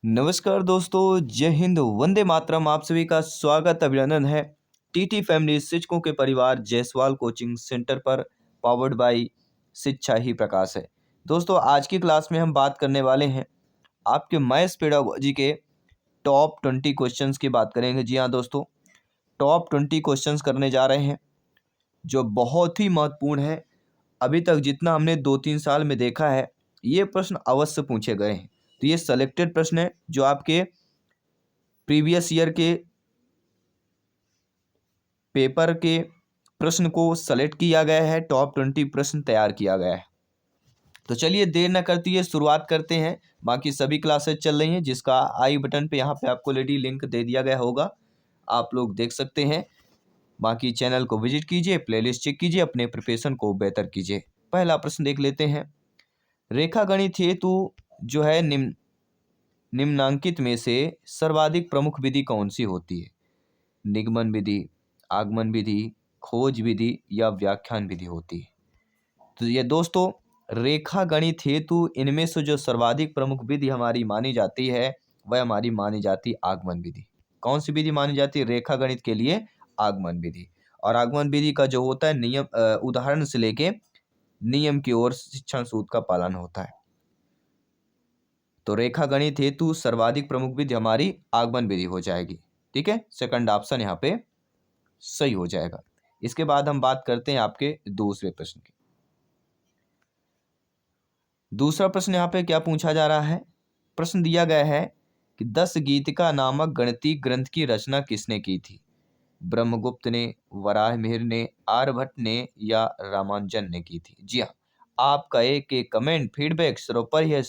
नमस्कार दोस्तों, जय हिंद, वंदे मातरम। आप सभी का स्वागत अभिनंदन है टीटी फैमिली शिक्षकों के परिवार जायसवाल कोचिंग सेंटर पर, पावर्ड बाय शिक्षा ही प्रकाश है। दोस्तों, आज की क्लास में हम बात करने वाले हैं आपके मैथ्स पेडागोजी के टॉप 20 क्वेश्चंस की बात करेंगे। जी हाँ दोस्तों, टॉप 20 क्वेश्चंस करने जा रहे हैं जो बहुत ही महत्वपूर्ण है। अभी तक जितना हमने 2-3 साल में देखा है, ये प्रश्न अवश्य पूछे गए हैं। तो ये सेलेक्टेड प्रश्न है जो आपके प्रीवियस ईयर के पेपर के प्रश्न को सेलेक्ट किया गया है, टॉप 20 प्रश्न तैयार किया गया है। तो चलिए देर न करती है, शुरुआत करते हैं। बाकी सभी क्लासेस चल रही हैं जिसका आई बटन पे यहाँ पे आपको ऑलरेडी लिंक दे दिया गया होगा, आप लोग देख सकते हैं। बाकी चैनल को विजिट कीजिए, प्लेलिस्ट चेक कीजिए, अपने प्रिपरेशन को बेहतर कीजिए। पहला प्रश्न देख लेते हैं। रेखागणित हेतु जो है निम्नांकित में से सर्वाधिक प्रमुख विधि कौन सी होती है? निगमन विधि, आगमन विधि, खोज विधि या व्याख्यान विधि होती है। तो ये दोस्तों, रेखा गणित हेतु इनमें से जो सर्वाधिक प्रमुख विधि हमारी मानी जाती है वह हमारी मानी जाती है आगमन विधि। कौन सी विधि मानी जाती है रेखा गणित के लिए? आगमन विधि। और आगमन विधि का जो होता है नियम, उदाहरण से लेके नियम की ओर शिक्षण सूत्र का पालन होता है। तो रेखा गणित हेतु सर्वाधिक प्रमुख विधि हमारी आगमन विधि हो जाएगी। ठीक है, सेकंड ऑप्शन यहाँ पे सही हो जाएगा। इसके बाद हम बात करते हैं आपके दूसरे प्रश्न की। दूसरा प्रश्न यहाँ पे क्या पूछा जा रहा है? प्रश्न दिया गया है कि 10 गीतिका नामक गणितीय ग्रंथ की रचना किसने की थी? ब्रह्मगुप्त ने, वराहमिहिर ने, आर्यभट्ट ने या रामानुजन ने की थी? जी हाँ, आपका एक कमेंट फीडबैक सर्वोपरि है,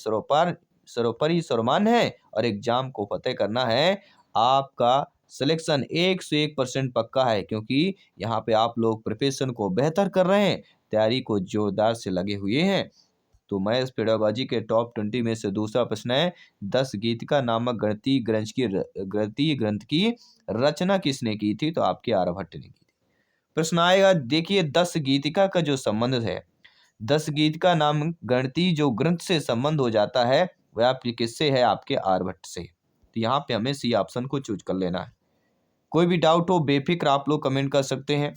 सर्वोपरि सर्वमान्य है और एग्जाम को फतेह करना है। आपका सिलेक्शन 101% पक्का है, क्योंकि यहाँ पे आप लोग प्रिपरेशन को बेहतर कर रहे हैं, तैयारी को जोरदार से लगे हुए हैं। तो मैथ्स पेडागोजी के टॉप 20 में से दूसरा प्रश्न है, 10 गीतिका नामक गणितीय ग्रंथ की रचना किसने की थी? तो आपके आर्यभट्ट ने की थी। प्रश्न आएगा, देखिए 10 गीतिका का जो संबंध है, 10 गीतिका नाम गणितीय जो ग्रंथ से संबंध हो जाता है वह आपके किससे है? आपके आर्यभट्ट से। तो यहाँ पे हमें सी ऑप्शन को चूज कर लेना है। कोई भी डाउट हो बेफिक्र आप लोग कमेंट कर सकते हैं।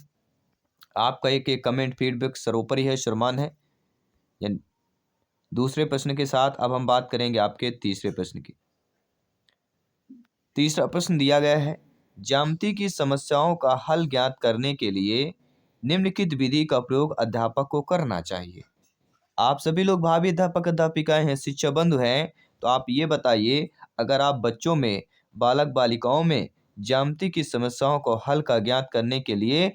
आपका एक कमेंट फीडबैक सर्वोपरि है, सम्मान है। दूसरे प्रश्न के साथ अब हम बात करेंगे आपके तीसरे प्रश्न की। तीसरा प्रश्न दिया गया है, ज्यामिति की समस्याओं का हल ज्ञात करने के लिए निम्नलिखित विधि का प्रयोग अध्यापक को करना चाहिए। आप सभी लोग भावी अध्यापक अध्यापिकाएं हैं, शिक्षा बंधु हैं, तो आप ये बताइए, अगर आप बच्चों में, बालक बालिकाओं में ज्यामिति की समस्याओं को हल का ज्ञात करने के लिए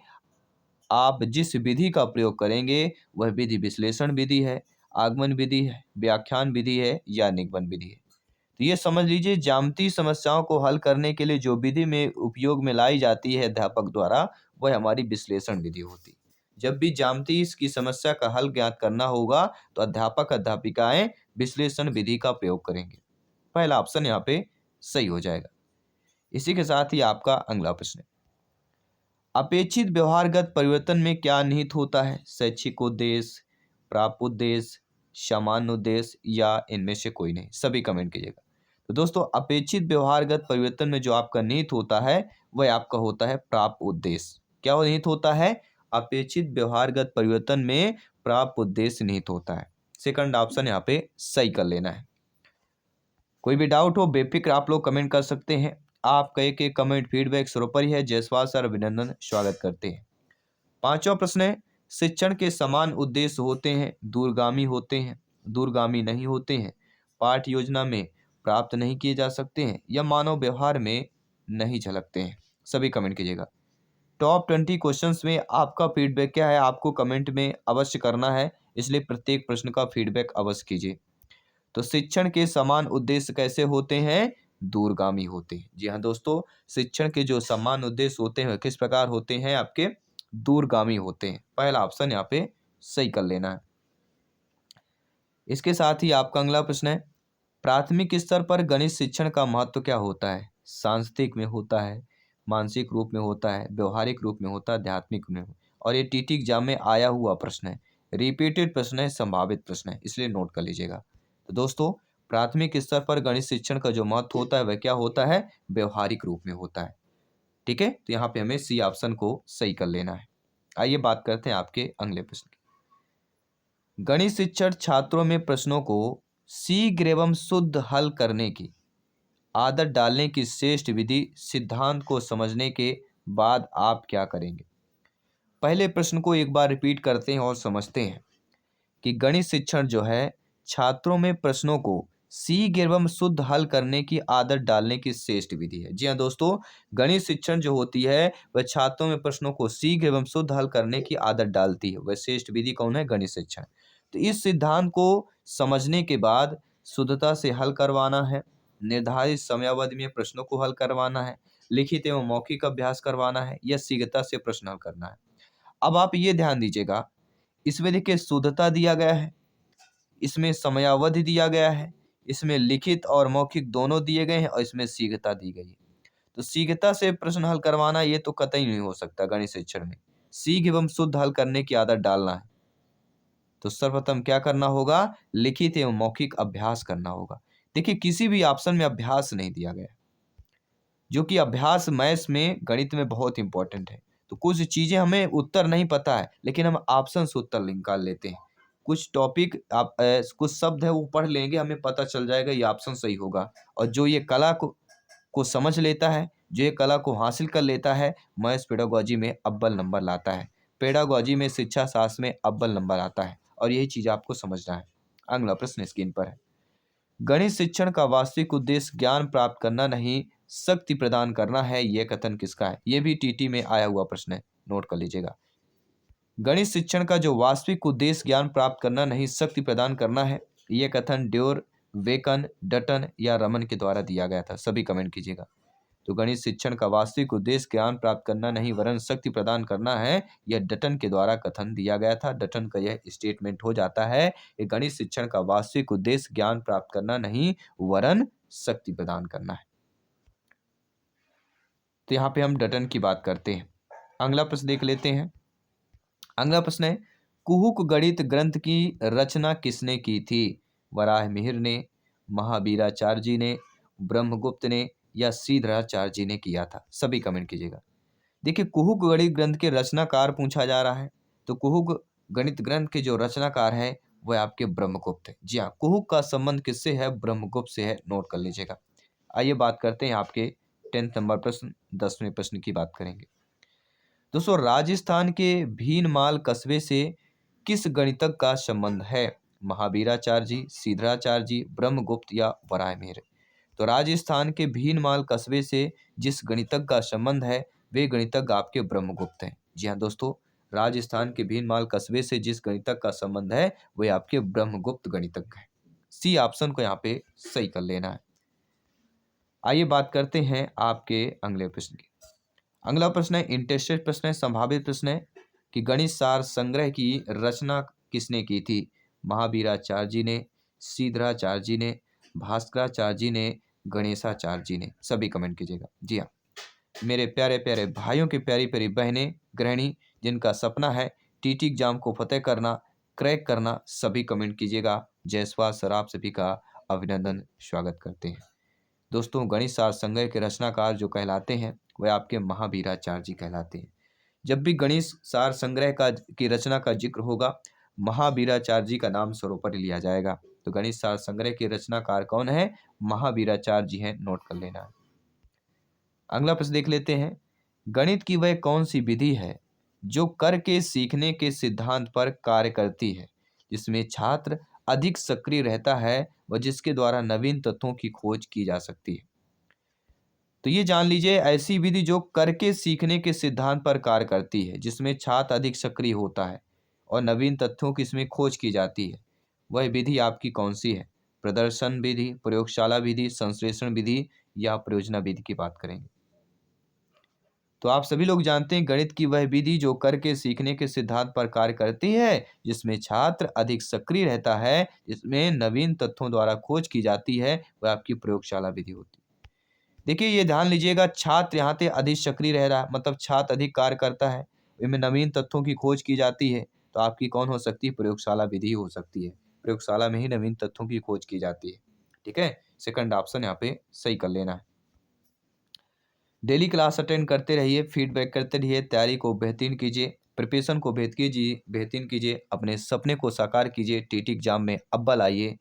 आप जिस विधि का प्रयोग करेंगे वह विधि विश्लेषण विधि है, आगमन विधि है, व्याख्यान विधि है या निगमन विधि है। तो ये समझ लीजिए, ज्यामितीय समस्याओं को हल करने के लिए जो विधि में उपयोग में लाई जाती है अध्यापक द्वारा, वह हमारी विश्लेषण विधि होती है। जब भी ज्यामितीय की समस्या का हल ज्ञात करना होगा तो अध्यापक अध्यापिकाएं विश्लेषण विधि का प्रयोग करेंगे। पहला ऑप्शन यहाँ पे सही हो जाएगा। इसी के साथ ही आपका अगला प्रश्न है, अपेक्षित व्यवहारगत परिवर्तन में क्या निहित होता है? शैक्षिक उद्देश्य, प्राप्त उद्देश्य, सामान्य उद्देश्य या इनमें से कोई नहीं? सभी कमेंट कीजिएगा। तो दोस्तों, अपेक्षित व्यवहारगत परिवर्तन में जो आपका निहित होता है वह आपका होता है प्राप्त उद्देश्य। क्या वो निहित होता है? अपेक्षित व्यवहारगत परिवर्तन में प्राप्त उद्देश्य निहित होता है। सेकंड ऑप्शन यहाँ पे सही कर लेना है। कोई भी डाउट हो बेफिक्र आप लोग कमेंट कर सकते हैं। आपका एक कमेंट फीडबैक सर्वोपरि है, जायसवाल सर अभिनंदन, स्वागत करते हैं। पांचवा प्रश्न है, शिक्षण के समान उद्देश्य होते हैं, दूरगामी होते हैं, दूरगामी नहीं होते हैं, पाठ योजना में प्राप्त नहीं किए जा सकते हैं या मानव व्यवहार में नहीं झलकते हैं? सभी कमेंट कीजिएगा। टॉप 20 क्वेश्चंस में आपका फीडबैक क्या है आपको कमेंट में अवश्य करना है, इसलिए प्रत्येक प्रश्न का फीडबैक अवश्य कीजिए। तो शिक्षण के समान उद्देश्य कैसे होते हैं? दूरगामी होते हैं। जी हाँ दोस्तों, शिक्षण के जो समान उद्देश्य होते हैं किस प्रकार होते हैं? आपके दूरगामी होते हैं। पहला ऑप्शन यहाँ पे सही कर लेना है। इसके साथ ही आपका अगला प्रश्न है, प्राथमिक स्तर पर गणित शिक्षण का महत्व क्या होता है? सांस्कृतिक में होता है, मानसिक रूप में होता है, व्यवहारिक रूप में होता है, आध्यात्मिक में और ये टीटी एग्जाम में आया हुआ प्रश्न है, रिपीटेड प्रश्न है, संभावित प्रश्न है, इसलिए नोट कर लीजिएगा। तो दोस्तों, प्राथमिक स्तर पर गणित शिक्षण का जो महत्व होता है वह क्या होता है, व्यवहारिक रूप में होता है। ठीक है, तो यहाँ पे हमें सी ऑप्शन को सही कर लेना है। आइए बात करते हैं आपके अगले प्रश्न की। गणित शिक्षण छात्रों में प्रश्नों को शीघ्र एवं शुद्ध हल करने की आदत डालने की श्रेष्ठ विधि सिद्धांत को समझने के बाद आप क्या करेंगे। पहले प्रश्न को एक बार रिपीट करते हैं और समझते हैं कि गणित शिक्षण जो है छात्रों में प्रश्नों को शीघ्र एवं शुद्ध हल करने की आदत डालने की श्रेष्ठ विधि है। जी हाँ दोस्तों, गणित शिक्षण जो होती है वह छात्रों में प्रश्नों को शीघ्र एवं शुद्ध हल करने की आदत डालती है। वह श्रेष्ठ विधि कौन है, गणित शिक्षण। तो इस सिद्धांत को समझने के बाद शुद्धता से हल करवाना है, निर्धारित समयावधि में प्रश्नों को हल करवाना है, लिखित एवं मौखिक अभ्यास करवाना है या शीघ्रता से प्रश्न हल करना है। अब आप ये ध्यान दीजिएगा, इसमें देखिए शुद्धता दिया गया है, इसमें समयावधि दिया गया है, इसमें लिखित और मौखिक दोनों दिए गए हैं और इसमें शीघ्रता दी गई है। तो शीघ्रता से प्रश्न हल करवाना ये तो कतई नहीं हो सकता। गणित शिक्षण में शीघ्र एवं शुद्ध हल करने की आदत डालना है तो सर्वप्रथम क्या करना होगा, लिखित एवं मौखिक अभ्यास करना होगा। देखिए किसी भी ऑप्शन में अभ्यास नहीं दिया गया, जो कि अभ्यास मैथ्स में गणित में बहुत इंपॉर्टेंट है। तो कुछ चीजें हमें उत्तर नहीं पता है लेकिन हम ऑप्शन से उत्तर निकाल लेते हैं। कुछ टॉपिक आप कुछ शब्द है वो पढ़ लेंगे, हमें पता चल जाएगा ये ऑप्शन सही होगा। और जो ये कला को समझ लेता है, जो ये कला को हासिल कर लेता है, मैथ्स पेडागोजी में अव्वल नंबर लाता है। पेडागोजी में शिक्षा शास्त्र में अव्वल नंबर आता है और यही चीज आपको समझना है। अगला प्रश्न स्क्रीन पर है। गणित शिक्षण का वास्तविक उद्देश्य ज्ञान प्राप्त करना नहीं, शक्ति प्रदान करना है, यह कथन किसका है। यह भी टीटी में आया हुआ प्रश्न है, नोट कर लीजिएगा। गणित शिक्षण का जो वास्तविक उद्देश्य ज्ञान प्राप्त करना नहीं शक्ति प्रदान करना है, यह कथन ड्योर, वेकन, डटन या रमन के द्वारा दिया गया था। सभी कमेंट कीजिएगा। तो गणित शिक्षण का वास्तविक उद्देश्य ज्ञान प्राप्त करना नहीं वरन शक्ति प्रदान करना है, यह डटन के द्वारा कथन दिया गया था। डटन का यह स्टेटमेंट हो जाता है कि गणित शिक्षण का वास्तविक उद्देश्य ज्ञान प्राप्त करना नहीं वरन शक्ति प्रदान करना है। तो यहाँ पे हम डटन की बात करते हैं। अगला प्रश्न देख लेते हैं। अगला प्रश्न है, कुहुक गणित ग्रंथ की रचना किसने की थी। वराह मिहिर ने, महावीराचार्य जी ने, ब्रह्मगुप्त ने या श्रीधराचार्य जी ने किया था। सभी कमेंट कीजिएगा। देखिए कुहुक गणित ग्रंथ के रचनाकार पूछा जा रहा है, तो कुहुक गणित ग्रंथ के जो रचनाकार है वह आपके ब्रह्मगुप्त है। जी हाँ, कुहुक का संबंध किससे है, ब्रह्मगुप्त से है, नोट कर लीजिएगा। आइए बात करते हैं आपके 10th नंबर प्रश्न, 10वें प्रश्न की बात करेंगे। दोस्तों राजस्थान के भीनमाल कस्बे से किस गणितज्ञ का संबंध है। महावीराचार्य जी, श्रीधराचार्य जी, ब्रह्मगुप्त या वराहमिहिर। तो राजस्थान के भीनमाल कस्बे से जिस गणितज्ञ का संबंध है वे गणितज्ञ आपके ब्रह्मगुप्त हैं। जी हाँ दोस्तों, राजस्थान के भीनमाल कस्बे से जिस गणितज्ञ का संबंध है वे आपके ब्रह्मगुप्त गणितज्ञ हैं। सी ऑप्शन को यहाँ पे सही कर लेना है। आइए बात करते हैं आपके अगले प्रश्न की। अगला प्रश्न है इंटरेस्टेड प्रश्न है, संभावित प्रश्न है कि गणित सार संग्रह की रचना किसने की थी। महावीराचार्य जी ने, श्रीधराचार्य जी ने, भास्कराचार्य जी ने, गणेशाचार्य जी ने। सभी कमेंट कीजिएगा। जी हाँ मेरे प्यारे प्यारे भाइयों की प्यारी प्यारी बहनें गृहिणी जिनका सपना है टीटी एग्जाम को फतेह करना, क्रैक करना, सभी कमेंट कीजिएगा। जयस्वाल सर आप सभी का अभिनंदन स्वागत करते हैं। दोस्तों गणित सार संग्रह के रचनाकार जो कहलाते हैं वह आपके महावीराचार्य जी कहलाते हैं। जब भी गणित सार संग्रह का की रचना का जिक्र होगा महावीराचार्य जी का नाम सर्वोपरि लिया जाएगा। तो गणित सार संग्रह के रचनाकार कौन है, महावीराचार्य जी हैं, नोट कर लेना है। अगला प्रश्न देख लेते हैं। गणित की वह कौन सी विधि है जो करके सीखने के सिद्धांत पर कार्य करती है, जिसमें छात्र अधिक सक्रिय रहता है व जिसके द्वारा नवीन तत्वों की खोज की जा सकती है। तो ये जान लीजिए ऐसी विधि जो करके सीखने के सिद्धांत पर कार्य करती है, जिसमें छात्र अधिक सक्रिय होता है और नवीन तथ्यों की इसमें खोज की जाती है, वह विधि आपकी कौन सी है। प्रदर्शन विधि, प्रयोगशाला विधि, संश्लेषण विधि या परियोजना विधि की बात करेंगे। तो आप सभी लोग जानते हैं गणित की वह विधि जो करके सीखने के सिद्धांत पर कार्य करती है, जिसमें छात्र अधिक सक्रिय रहता है, जिसमें नवीन तथ्यों द्वारा खोज की जाती है, वह आपकी प्रयोगशाला विधि होती है। देखिए ये ध्यान लीजिएगा, छात्र यहाँ पे अधिक सक्रिय रह रहा है, मतलब छात्र अधिक कार्य करता है, इनमें नवीन तथ्यों की खोज की जाती है, तो आपकी कौन हो सकती है, प्रयोगशाला विधि हो सकती है। प्रयोगशाला में ही नवीन तथ्यों की खोज की जाती है। ठीक है, सेकंड ऑप्शन यहाँ पे सही कर लेना है। डेली क्लास अटेंड करते रहिए, फीडबैक करते रहिए, तैयारी को बेहतरीन कीजिए, प्रिपरेशन को बेहतरीन कीजिए, अपने सपने को साकार कीजिए, टीटी एग्जाम में अव्वल आइए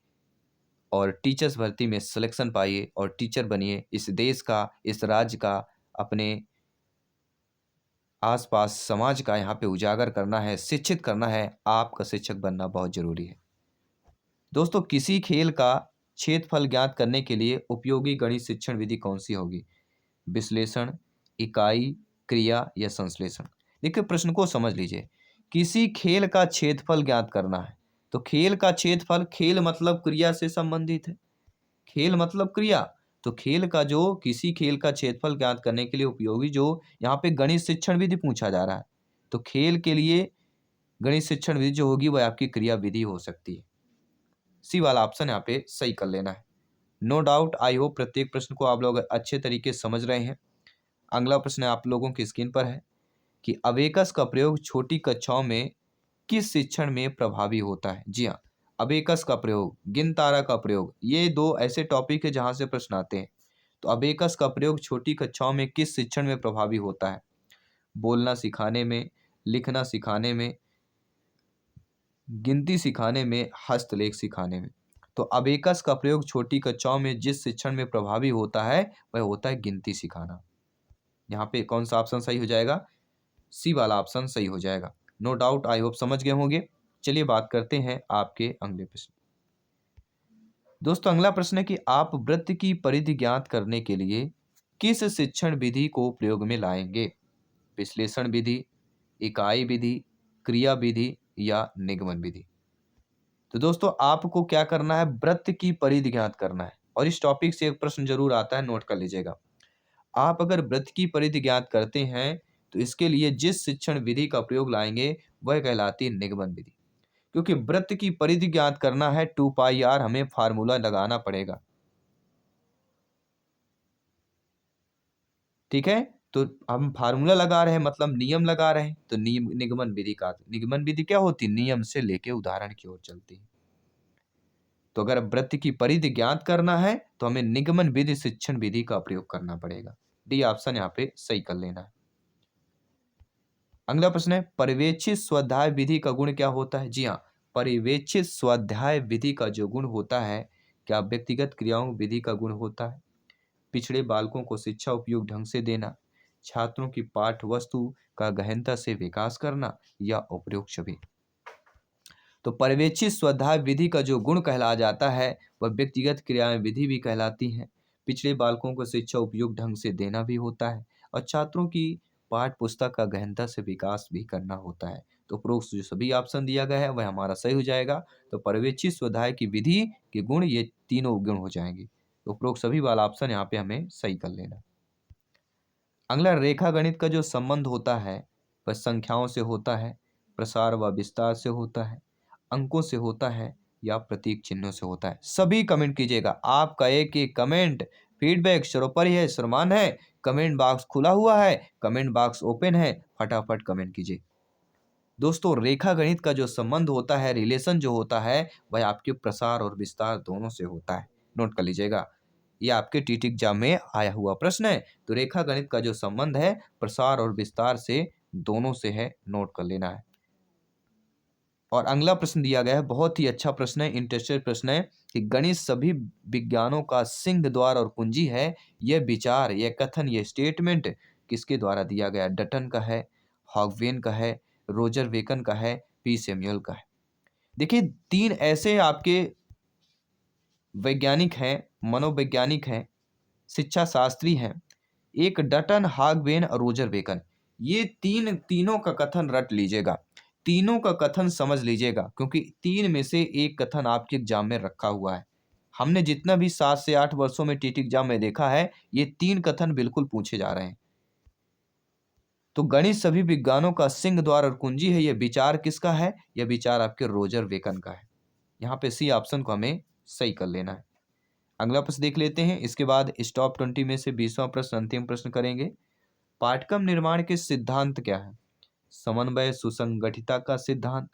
और टीचर्स भर्ती में सिलेक्शन पाइए और टीचर बनिए। इस देश का, इस राज्य का, अपने आसपास समाज का यहाँ पे उजागर करना है, शिक्षित करना है। आपका शिक्षक बनना बहुत जरूरी है। दोस्तों, किसी खेल का क्षेत्रफल ज्ञात करने के लिए उपयोगी गणित शिक्षण विधि कौन सी होगी? विश्लेषण, इकाई, क्रिया या संश्लेषण? देखिए, प्रश्न को समझ लीजिए। किसी खेल का क्षेत्रफल ज्ञात करना है, तो खेल का क्षेत्रफल, खेल मतलब क्रिया से संबंधित है, खेल मतलब क्रिया। तो खेल का जो, किसी खेल का क्षेत्रफल ज्ञात करने के लिए उपयोगी, जो यहाँ पे गणित शिक्षण विधि पूछा जा रहा है, तो खेल के लिए गणित शिक्षण विधि जो होगी वह आपकी क्रिया विधि हो सकती है। सी वाला ऑप्शन यहाँ पे सही कर लेना है। नो डाउट, आई होप प्रत्येक प्रश्न को आप लोग अच्छे तरीके से समझ रहे हैं। अगला प्रश्न आप लोगों की स्क्रीन पर है कि अबेकस का प्रयोग छोटी कक्षाओं में किस शिक्षण में प्रभावी होता है? जी हाँ, अबेकस का प्रयोग, गिन तारा का प्रयोग, ये दो ऐसे टॉपिक है जहां से प्रश्न आते हैं। तो अबेकस का प्रयोग छोटी कक्षाओं में किस शिक्षण में प्रभावी होता है? बोलना सिखाने में, लिखना सिखाने में, गिनती सिखाने में, हस्तलेख सिखाने में। तो अबेकस का प्रयोग छोटी कक्षाओं में जिस शिक्षण में प्रभावी होता है वह होता है गिनती सिखाना। यहाँ पे कौन सा ऑप्शन सही हो जाएगा? सी वाला ऑप्शन सही हो जाएगा। नो डाउट, आई होप समझ गए होंगे। चलिए बात करते हैं आपके अगले प्रश्न। दोस्तों, अगला प्रश्न है कि आप वृत्त की परिधि ज्ञात करने के लिए किस शिक्षण विधि को प्रयोग में लाएंगे? विश्लेषण विधि, इकाई विधि, क्रिया विधि या निगमन विधि? तो दोस्तों, आपको क्या करना है? वृत्त की परिधि ज्ञात करना है, और इस टॉपिक से एक प्रश्न जरूर आता है, नोट कर लीजिएगा। आप अगर वृत्त की परिधि ज्ञात करते हैं तो इसके लिए जिस शिक्षण विधि का प्रयोग लाएंगे वह कहलाती है निगमन विधि। क्योंकि वृत्त की परिधि ज्ञात करना है, 2πr हमें फार्मूला लगाना पड़ेगा। ठीक है, तो हम फार्मूला लगा रहे हैं मतलब नियम लगा रहे हैं, तो निगमन विधि का, निगमन विधि क्या होती है? नियम से लेके उदाहरण की ओर चलती है। तो अगर वृत्त की परिधि ज्ञात करना है तो हमें निगमन विधि शिक्षण विधि का प्रयोग करना पड़ेगा। डी ऑप्शन यहाँ पे सही कर लेना है। अगला प्रश्न है, पर्यवेक्षित स्वाध्याय विधि का गुण क्या होता है? जी हाँ, पर्यवेक्षित स्वाध्याय विधि का जो गुण होता है, क्या व्यक्तिगत क्रियाओं विधि का गुण होता है, पिछड़े बालकों को शिक्षा उपयुक्त ढंग से देना, छात्रों की पाठ वस्तु का गहनता से विकास करना, या उपरोक्त सभी? तो पर्यवेक्षित स्वाध्याय विधि का जो गुण कहला जाता है वह व्यक्तिगत क्रियाएं विधि भी कहलाती हैं, पिछड़े बालकों को शिक्षा उपयुक्त ढंग से देना भी होता है, और छात्रों की पाठ पुस्तक का गहनता से विकास भी करना होता है। तो उपरोक्त जो सभी ऑप्शन दिया गया है वह हमारा सही हो जाएगा। तो पर्यवेक्षित स्वाध्याय की विधि के गुण ये तीनों गुण हो जाएंगे। तो उपरोक्त सभी वाला ऑप्शन यहाँ पे हमें सही कर लेना। अगला, रेखा गणित का जो संबंध होता है वह संख्याओं से होता है, प्रसार व विस्तार से होता है, अंकों से होता है, या प्रतीक चिन्हों से होता है? सभी कमेंट कीजिएगा। आपका एक एक कमेंट फीडबैक सर्वोपरि है, सम्मान है। कमेंट बॉक्स खुला हुआ है, कमेंट बॉक्स ओपन है, फटाफट कमेंट कीजिए। दोस्तों, रेखा गणित का जो संबंध होता है, रिलेशन जो होता है, वह आपके प्रसार और विस्तार दोनों से होता है। नोट कर लीजिएगा, ये आपके टीटी एग्जाम में आया हुआ प्रश्न है। तो रेखा गणित का जो संबंध है प्रसार और विस्तार से दोनों से है, नोट कर लेना है। और अगला प्रश्न दिया गया है, बहुत ही अच्छा प्रश्न है, इंटरेस्टेड प्रश्न है कि गणित सभी विज्ञानों का सिंह द्वार और कुंजी है। यह विचार, यह कथन, यह स्टेटमेंट किसके द्वारा दिया गया? डटन का है, हॉगवेन का है, रोजर वेकन का है, पी सैमुअल का है? देखिए, तीन ऐसे आपके वैज्ञानिक हैं, मनोवैज्ञानिक हैं, शिक्षा शास्त्री हैं, एक डटन, हॉगवेन और रोजर बेकन। ये तीनों का कथन रट लीजिएगा, तीनों का कथन समझ लीजिएगा, क्योंकि तीन में से एक कथन आपके एग्जाम में रखा हुआ है। हमने जितना भी 7 से 8 वर्षों में टीटी एग्जाम में देखा है, ये तीन कथन बिल्कुल पूछे जा रहे हैं। तो गणित सभी विज्ञानों का सिंह द्वार और कुंजी है, यह विचार किसका है? यह विचार आपके रोजर वेकन का है। यहाँ पे सी ऑप्शन को हमें सही कर लेना है। अगला प्रश्न देख लेते हैं, इसके बाद स्टॉप 20 में से 20वां प्रश्न, अंतिम प्रश्न करेंगे। पाठ्यक्रम निर्माण के सिद्धांत क्या है? समन्वय सुसंगठिता का सिद्धांत,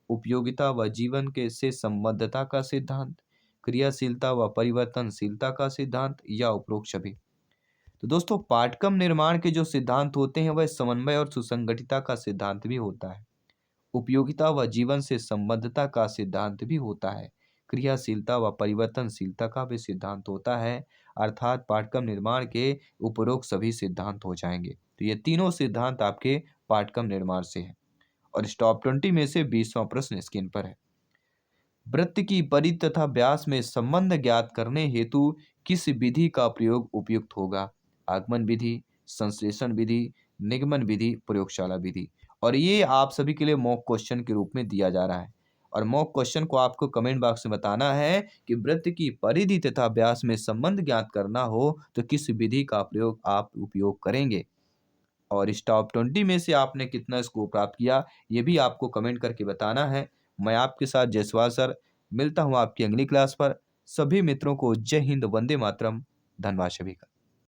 उपयोगिता व जीवन के से संबद्धता का सिद्धांत, क्रियाशीलता व परिवर्तनशीलता का सिद्धांत या उपरोक्त सभी। तो दोस्तों, पाठक्रम निर्माण के जो सिद्धांत होते हैं वह समन्वय और सुसंगठिता का सिद्धांत भी होता है। उपयोगिता व जीवन से संबद्धता का सिद्धांत भी होता है। क्रियाशीलता व परिवर्तनशीलता का भी सिद्धांत होता है। अर्थात पाठक्रम निर्माण के उपरोक्त सभी सिद्धांत हो जाएंगे। तो ये तीनों सिद्धांत आपके पाठक्रम निर्माण से है। और इस टॉप 20 में से 20वां प्रश्न स्क्रीन पर है। वृत्त की परिधि तथा व्यास में संबंध ज्ञात करने हेतु किस विधि का प्रयोग उपयुक्त होगा? आगमन विधि, संश्लेषण विधि, निगमन विधि, प्रयोगशाला विधि। और ये आप सभी के लिए मॉक क्वेश्चन के रूप में दिया जा रहा है। और मॉक क्वेश्चन को आपको कमेंट बॉक्स में बताना है कि वृत्त की परिधि तथा व्यास में संबंध ज्ञात करना हो तो किस विधि का प्रयोग आप उपयोग करेंगे। और इस टॉप 20 में से आपने कितना स्कोर प्राप्त किया, ये भी आपको कमेंट करके बताना है। मैं आपके साथ जयसवाल सर मिलता हूँ आपकी अगली क्लास पर। सभी मित्रों को जय हिंद, वंदे मातरम। धन्यवाद सभी का।